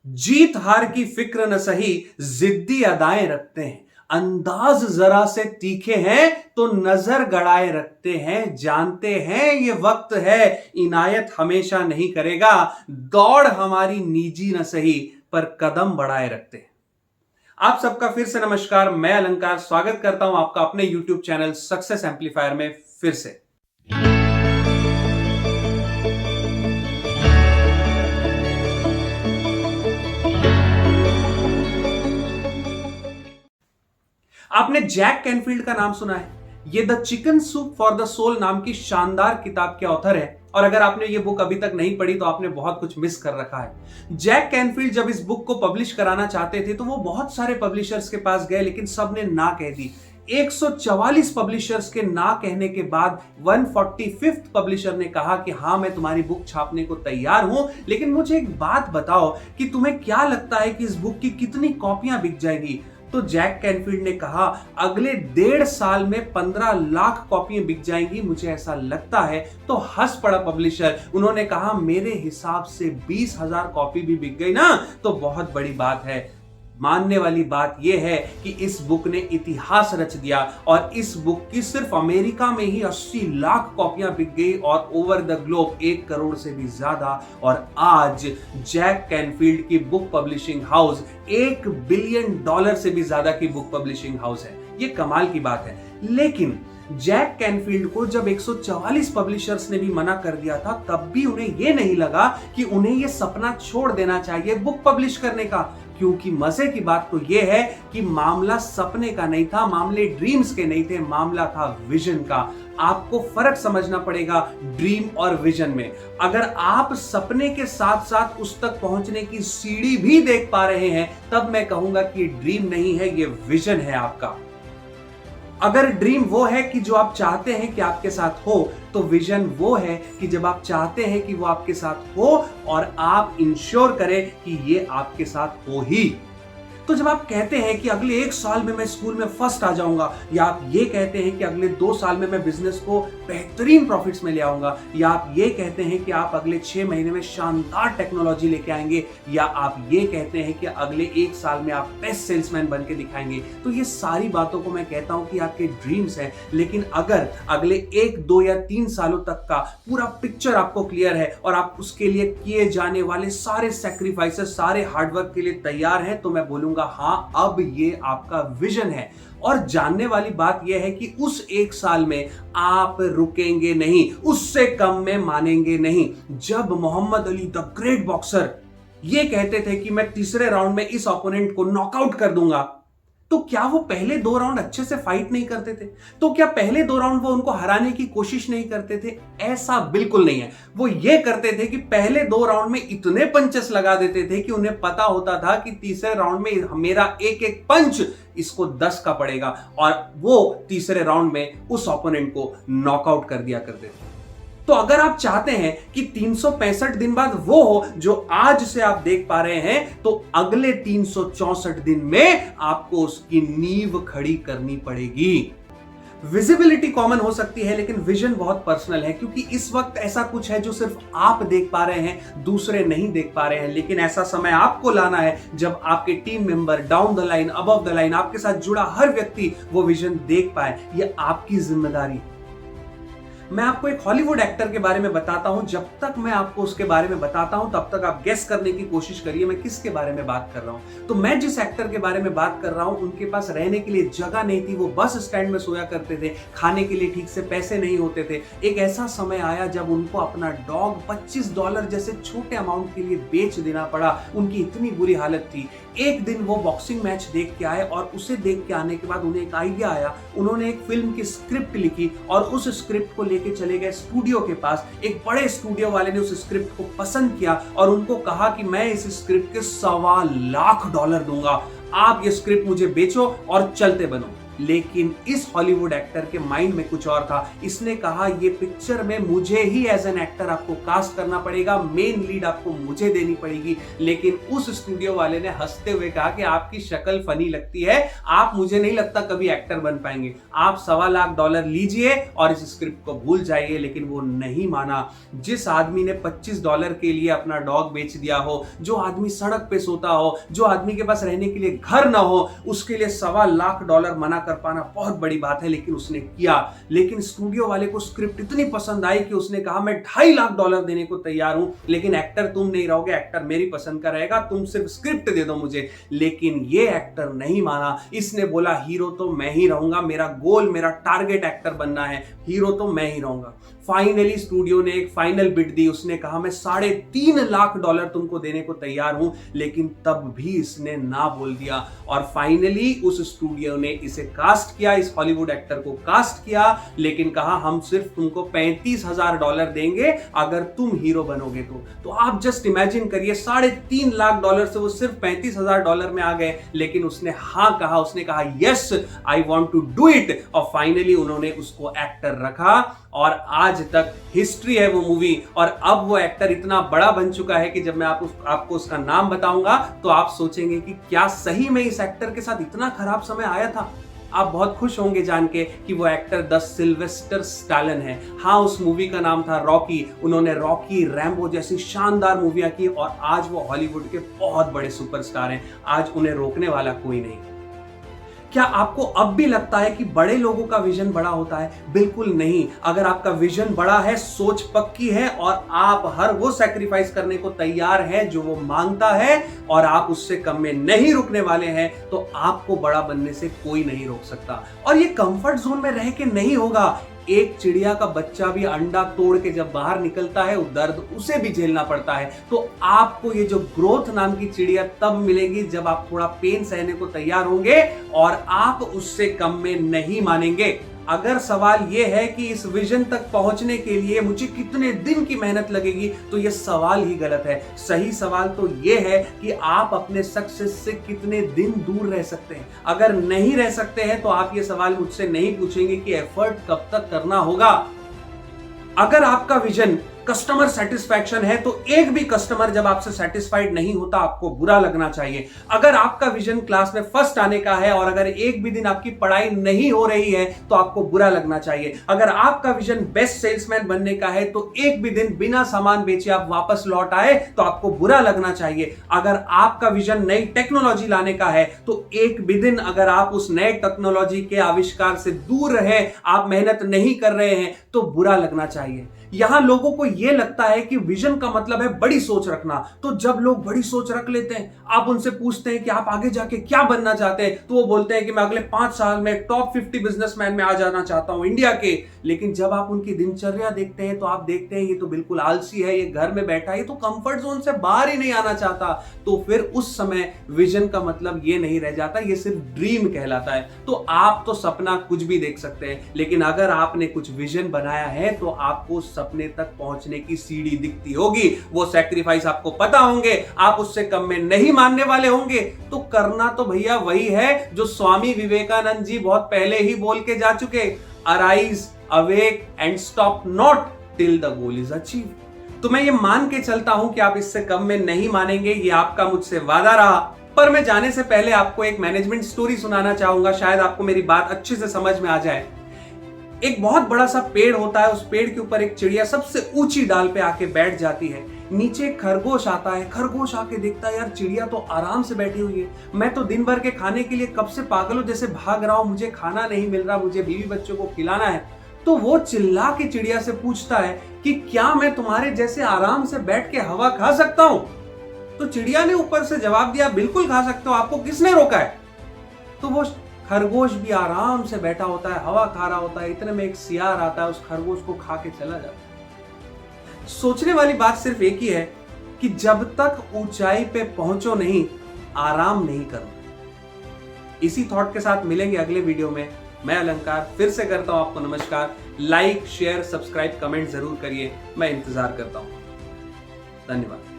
जीत हार की फिक्र न सही, जिद्दी अदाएं रखते हैं। अंदाज जरा से तीखे हैं तो नजर गड़ाए रखते हैं। जानते हैं ये वक्त है, इनायत हमेशा नहीं करेगा। दौड़ हमारी निजी न सही, पर कदम बढ़ाए रखते हैं। आप सबका फिर से नमस्कार। मैं अलंकार स्वागत करता हूं आपका अपने YouTube चैनल सक्सेस एम्पलीफायर में फिर से। आपने जैक कैनफील्ड का नाम सुना है? ये the chicken soup for the soul नाम की शानदार किताब के ऑथर है। और अगर आपने ये बुक अभी तक नहीं पढ़ी तो आपने बहुत कुछ मिस कर रखा है। जैक कैनफील्ड जब इस बुक को पब्लिश कराना चाहते थे तो वो बहुत सारे पब्लिशर्स के पास गए, लेकिन सब ने ना कह दी। 144 पब्लिशर्स के ना कहने के बाद 145th पब्लिशर ने कहा कि हाँ, मैं तुम्हारी बुक छापने को तैयार हूं, लेकिन मुझे एक बात बताओ कि तुम्हें क्या लगता है कि इस बुक की कितनी कॉपियां बिक जाएगी। तो जैक कैनफील्ड ने कहा, अगले 1.5 साल में 15 लाख कॉपियां बिक जाएंगी, मुझे ऐसा लगता है। तो हंस पड़ा पब्लिशर। उन्होंने कहा, मेरे हिसाब से 20,000 कॉपी भी बिक गई ना तो बहुत बड़ी बात है। मानने वाली बात यह है कि इस बुक ने इतिहास रच दिया और इस बुक की सिर्फ अमेरिका में ही 80 लाख कॉपियां बिक गई और ओवर द ग्लोब 1 करोड़ से भी ज्यादा। और आज जैक कैनफील्ड की बुक पब्लिशिंग हाउस $1 बिलियन से भी ज्यादा की बुक पब्लिशिंग हाउस है। ये कमाल की बात है। लेकिन जैक कैनफील्ड को जब 144 पब्लिशर्स ने भी मना कर दिया था, तब भी उन्हें यह नहीं लगा कि उन्हें यह सपना छोड़ देना चाहिए बुक पब्लिश करने का। क्योंकि मजे की बात तो यह है कि मामला सपने का नहीं था, मामले ड्रीम्स के नहीं थे, मामला था विजन का। आपको फर्क समझना पड़ेगा ड्रीम और विजन में। अगर आप सपने के साथ साथ उस तक पहुंचने की सीढ़ी भी देख पा रहे हैं, तब मैं कहूंगा कि ड्रीम नहीं है, ये विजन है आपका। अगर ड्रीम वो है कि जो आप चाहते हैं कि आपके साथ हो, तो विजन वो है कि जब आप चाहते हैं कि वो आपके साथ हो और आप इंश्योर करें कि ये आपके साथ हो ही। तो जब आप कहते हैं कि अगले 1 साल में मैं स्कूल में फर्स्ट आ जाऊंगा, या आप ये कहते हैं कि अगले 2 साल में मैं बिजनेस को बेहतरीन प्रॉफिट्स में ले आऊंगा, या आप ये कहते हैं कि आप अगले 6 महीने में शानदार टेक्नोलॉजी लेके आएंगे, या आप ये कहते हैं कि अगले 1 साल में आप बेस्ट सेल्समैन बन के दिखाएंगे, तो ये सारी बातों को मैं कहता हूं कि आपके ड्रीम्स हैं। लेकिन अगर अगले 1, 2 या 3 सालों तक का पूरा पिक्चर आपको क्लियर है और आप उसके लिए किए जाने वाले सारे सैक्रिफाइसेस, सारे हार्डवर्क के लिए तैयार हैं, तो मैं बोलूंगा हाँ, अब ये आपका विजन है। और जानने वाली बात यह है कि उस 1 साल में आप रुकेंगे नहीं, उससे कम में मानेंगे नहीं। जब Muhammad Ali the great boxer ये कहते थे कि मैं तीसरे राउंड में इस ओपोनेंट को नॉकआउट कर दूंगा, तो क्या वो पहले 2 राउंड अच्छे से फाइट नहीं करते थे? तो क्या पहले 2 राउंड वो उनको हराने की कोशिश नहीं करते थे? ऐसा बिल्कुल नहीं है। वो ये करते थे कि पहले 2 राउंड में इतने पंचेस लगा देते थे कि उन्हें पता होता था कि तीसरे राउंड में मेरा एक पंच इसको 10 का पड़ेगा, और वो तीसरे राउंड में उस ओपोनेंट को नॉकआउट कर दिया करते थे। तो अगर आप चाहते हैं कि 365 दिन बाद वो हो जो आज से आप देख पा रहे हैं, तो अगले 364 दिन में आपको उसकी नींव खड़ी करनी पड़ेगी। विजिबिलिटी कॉमन हो सकती है, लेकिन विजन बहुत पर्सनल है, क्योंकि इस वक्त ऐसा कुछ है जो सिर्फ आप देख पा रहे हैं, दूसरे नहीं देख पा रहे हैं। लेकिन ऐसा समय आपको लाना है जब आपके team member, down the line, above the line, आपके साथ जुड़ा हर व्यक्ति वो विजन देख पाए। यह आपकी जिम्मेदारी है। मैं आपको एक हॉलीवुड एक्टर के बारे में बताता हूं। जब तक मैं आपको उसके बारे में बताता हूं, तब तक आप गेस करने की कोशिश करिए मैं किसके बारे में बात कर रहा हूं। तो मैं जिस एक्टर के बारे में बात कर रहा हूं, उनके पास रहने के लिए जगह नहीं थी, वो बस स्टैंड में सोया करते थे, खाने के लिए ठीक से पैसे नहीं होते थे। एक ऐसा समय आया जब उनको अपना डॉग $25 जैसे छोटे अमाउंट के लिए बेच देना पड़ा। उनकी इतनी बुरी हालत थी। एक दिन वो बॉक्सिंग मैच देख के आए, और उसे देख के आने के बाद उन्हें एक आइडिया आया। उन्होंने एक फिल्म की स्क्रिप्ट लिखी और उस स्क्रिप्ट को लेके चले गए स्टूडियो के पास। एक बड़े स्टूडियो वाले ने उस स्क्रिप्ट को पसंद किया और उनको कहा कि मैं इस स्क्रिप्ट के $1.25 लाख दूंगा, आप ये स्क्रिप्ट मुझे बेचो और चलते बनो। लेकिन इस हॉलीवुड एक्टर के माइंड में कुछ और था। इसने कहा ये पिक्चर में मुझे ही एज एन एक्टर आपको कास्ट करना पड़ेगा, मेन लीड आपको मुझे देनी पड़ेगी। लेकिन उस स्टूडियो वाले ने हंसते हुए कहा कि आपकी शक्ल फनी लगती है, आप मुझे नहीं लगता कभी एक्टर बन पाएंगे, आप $1.25 लीजिए और इस स्क्रिप्ट को भूल जाइए। लेकिन वो नहीं माना। जिस आदमी ने $25 के लिए अपना डॉग बेच दिया हो, जो आदमी सड़क पे सोता हो, जो आदमी के पास रहने के लिए घर ना हो, उसके लिए $1.25 मना कर पाना बहुत बड़ी बात है। लेकिन उसने किया। लेकिन स्टूडियो वाले को स्क्रिप्ट इतनी पसंद आई कि उसने कहा मैं $2.5 लाख देने को तैयार हूं, लेकिन एक्टर तुम नहीं रहोगे, एक्टर मेरी पसंद का रहेगा, तुम सिर्फ स्क्रिप्ट दे दो मुझे। लेकिन ये एक्टर नहीं माना। इसने बोला हीरो तो मैं ही रहूंगा, मेरा गोल, मेरा टारगेट एक्टर बनना है, हीरो तो मैं ही रहूंगा। फाइनली स्टूडियो ने एक फाइनल बिड दी। उसने कहा मैं $3.5 लाख तुमको देने को तैयार हूं। लेकिन तब भी इसने ना बोल दिया। और फाइनली उस स्टूडियो ने इसे कास्ट किया, इस हॉलीवुड एक्टर को कास्ट किया। लेकिन कहा हम सिर्फ तुमको $35,000 देंगे अगर तुम हीरो बनोगे तो आप जस्ट इमेजिन करिए, $3.5 लाख से वो सिर्फ $35,000 में आ गए। लेकिन उसने हाँ कहा, उसने कहा yes I want to do it. और फाइनली उन्होंने उसको एक्टर रखा और आज तक हिस्ट्री है वो मूवी। और अब वो एक्टर इतना बड़ा बन चुका है कि जब मैं आपको उसका नाम बताऊंगा तो आप सोचेंगे कि क्या सही में इस एक्टर के साथ इतना खराब समय आया था। आप बहुत खुश होंगे जान के कि वो एक्टर द सिल्वेस्टर स्टैलोन है। हाँ, उस मूवी का नाम था रॉकी। उन्होंने रॉकी, रैम्बो जैसी शानदार मूवियां की और आज वो हॉलीवुड के बहुत बड़े सुपरस्टार हैं। आज उन्हें रोकने वाला कोई नहीं। क्या आपको अब भी लगता है कि बड़े लोगों का विजन बड़ा होता है? बिल्कुल नहीं। अगर आपका विजन बड़ा है, सोच पक्की है और आप हर वो सैक्रिफाइस करने को तैयार हैं जो वो मांगता है और आप उससे कम में नहीं रुकने वाले हैं, तो आपको बड़ा बनने से कोई नहीं रोक सकता। और ये कंफर्ट जोन में रह के नहीं होगा। एक चिड़िया का बच्चा भी अंडा तोड़ के जब बाहर निकलता है, वो दर्द उसे भी झेलना पड़ता है। तो आपको ये जो ग्रोथ नाम की चिड़िया तब मिलेगी जब आप थोड़ा पेन सहने को तैयार होंगे और आप उससे कम में नहीं मानेंगे। अगर सवाल यह है कि इस विजन तक पहुंचने के लिए मुझे कितने दिन की मेहनत लगेगी, तो यह सवाल ही गलत है। सही सवाल तो यह है कि आप अपने सक्सेस से कितने दिन दूर रह सकते हैं। अगर नहीं रह सकते हैं तो आप यह सवाल मुझसे नहीं पूछेंगे कि एफर्ट कब तक करना होगा। अगर आपका विजन कस्टमर सेटिस्फैक्शन है तो एक भी कस्टमर जब आपसे सेटिस्फाइड नहीं होता आपको बुरा लगना चाहिए। अगर आपका विजन क्लास में फर्स्ट आने का है और अगर एक भी दिन आपकी पढ़ाई नहीं हो रही है तो आपको बुरा लगना चाहिए। अगर आपका विजन बेस्ट सेल्समैन बनने का है तो एक भी दिन बिना सामान बेचे आप वापस लौट आए तो आपको बुरा लगना चाहिए। अगर आपका विजन नई टेक्नोलॉजी लाने का है तो एक भी दिन अगर आप उस नए टेक्नोलॉजी के आविष्कार से दूर रहे, आप मेहनत नहीं कर रहे हैं तो बुरा लगना चाहिए। यहां लोगों को यह लगता है कि विजन का मतलब है बड़ी सोच रखना। तो जब लोग बड़ी सोच रख लेते हैं, आप उनसे पूछते हैं कि आप आगे जाके क्या बनना चाहते हैं, तो वो बोलते हैं कि मैं अगले 5 साल में टॉप 50 बिजनेसमैन में आ जाना चाहता हूं इंडिया के। लेकिन जब आप उनकी दिनचर्या देखते हैं तो आप देखते हैं ये तो बिल्कुल आलसी है, ये घर में बैठा है, ये तो कंफर्ट जोन से बाहर ही नहीं आना चाहता। तो फिर उस समय विजन का मतलब ये नहीं रह जाता, ये सिर्फ ड्रीम कहलाता है। तो आप तो सपना कुछ भी देख सकते हैं, लेकिन अगर आपने कुछ विजन बनाया है तो आपको सपने तक पहुंचने की सीढ़ी दिखती होगी। वो सैक्रिफाइस आपको पता होंगे, आप उससे कम में नहीं मानने वाले होंगे। तो करना तो भैया वही है जो स्वामी विवेकानंद जी बहुत पहले ही बोल के जा चुके, arise, awake and stop not till the goal is achieve. तो मैं ये मान के चलता हूं कि आप इससे कम में नहीं मानेंगे, ये आपका मुझसे वादा रहा। पर मैं जाने से पहले आपको एक मैनेजमेंट स्टोरी सुनाना चाहूंगा, शायद आपको मेरी बात अच्छे से समझ में आ जाए। एक बहुत बड़ा सा पेड़ होता है, उस पेड़ के ऊपर एक चिड़िया सबसे ऊंची डाल पे आके बैठ जाती है। नीचे खरगोश आता है, खरगोश आके देखता है यार चिड़िया तो आराम से बैठी हुई है, मैं तो दिन भर के खाने के लिए कब से पागलों जैसे भाग रहा हूं, मुझे खाना नहीं मिल रहा, मुझे बीवी बच्चों को खिलाना है। तो वो चिल्ला के चिड़िया से पूछता है कि क्या मैं तुम्हारे जैसे आराम से बैठ के हवा खा सकता हूं? तो चिड़िया ने ऊपर से जवाब दिया, बिल्कुल खा सकते हो, आपको किसने रोका है? तो वो खरगोश भी आराम से बैठा होता है, हवा खा रहा होता है। इतने में एक सियार आता है, उस खरगोश को खा के चला जाता है। सोचने वाली बात सिर्फ एक ही है कि जब तक ऊंचाई पे पहुंचो नहीं, आराम नहीं करना। इसी थॉट के साथ मिलेंगे अगले वीडियो में। मैं अलंकार फिर से करता हूं आपको नमस्कार। लाइक, शेयर, सब्सक्राइब, कमेंट जरूर करिए, मैं इंतजार करता हूं। धन्यवाद।